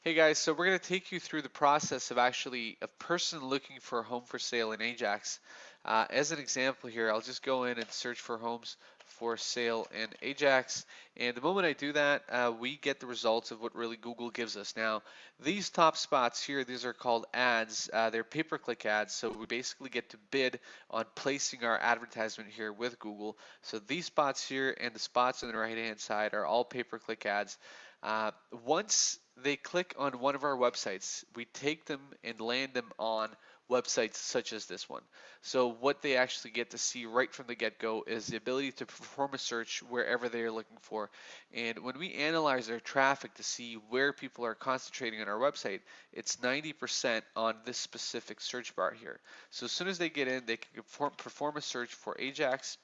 Hey guys, so we're going to take you through the process of actually a person looking for a home for sale in Ajax. As an example here, I'll just go in and search for homes for sale in Ajax. And the moment I do that, we get the results of what really Google gives us. Now, these top spots here, these are called ads. They're pay-per-click ads, so we basically get to bid on placing our advertisement here with Google. So these spots here and the spots on the right-hand side are all pay-per-click ads. Once they click on one of our websites, we take them and land them on websites such as this one. So what they actually get to see right from the get-go is the ability to perform a search wherever they are looking for. And when we analyze their traffic to see where people are concentrating on our website, it's 90% on this specific search bar here. So as soon as they get in, they can perform a search for Ajax.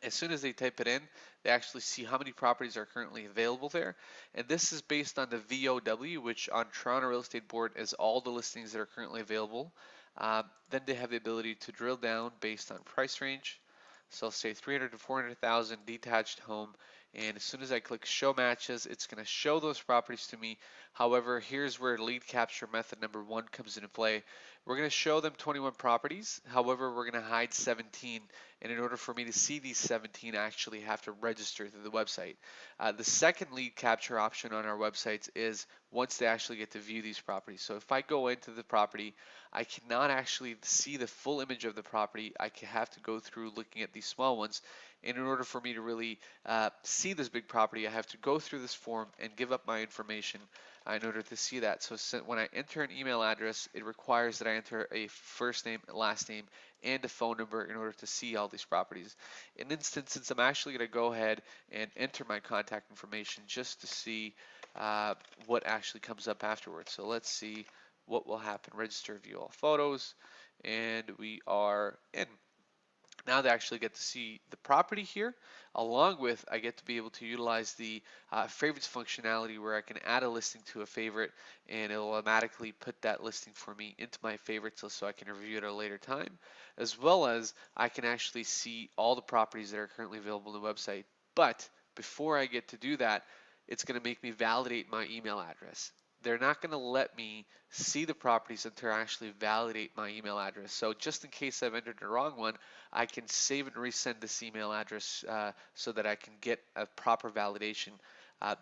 As soon as they type it in, they actually see how many properties are currently available there. And this is based on the VOW, which on Toronto Real Estate Board is all the listings that are currently available. Then they have the ability to drill down based on price range. So I'll say 300 to 400,000 detached home. And as soon as I click show matches, it's going to show those properties to me. However, here's where lead capture method number one comes into play. We're going to show them 21 properties. However, we're going to hide 17. And in order for me to see these 17, I actually have to register through the website. The second lead capture option on our websites is once they actually get to view these properties. So if I go into the property, I cannot actually see the full image of the property. I have to go through looking at these small ones. And in order for me to really see this big property, I have to go through this form and give up my information in order to see that. So when I enter an email address, it requires that I enter a first name, last name, and a phone number in order to see all these properties. In instances, I'm actually going to go ahead and enter my contact information just to see what actually comes up afterwards. So let's see what will happen. Register, view all photos, and we are in. Now they actually get to see the property here, along with I get to be able to utilize the favorites functionality where I can add a listing to a favorite and it'll automatically put that listing for me into my favorites so I can review it at a later time, as well as I can actually see all the properties that are currently available on the website. But before I get to do that, it's going to make me validate my email address. They're not going to let me see the properties until I actually validate my email address. So just in case I've entered the wrong one, I can save and resend this email address so that I can get a proper validation.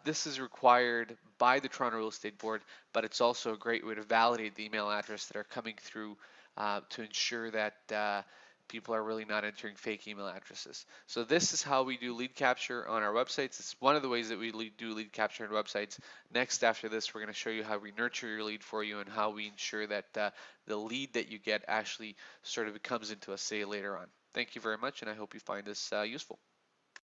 This is required by the Toronto Real Estate Board, but it's also a great way to validate the email address that are coming through to ensure that people are really not entering fake email addresses. So this is how we do lead capture on our websites. It's one of the ways that we do lead capture on websites. Next, after this, we're going to show you how we nurture your lead for you and how we ensure that the lead that you get actually sort of comes into a sale later on. Thank you very much, and I hope you find this useful.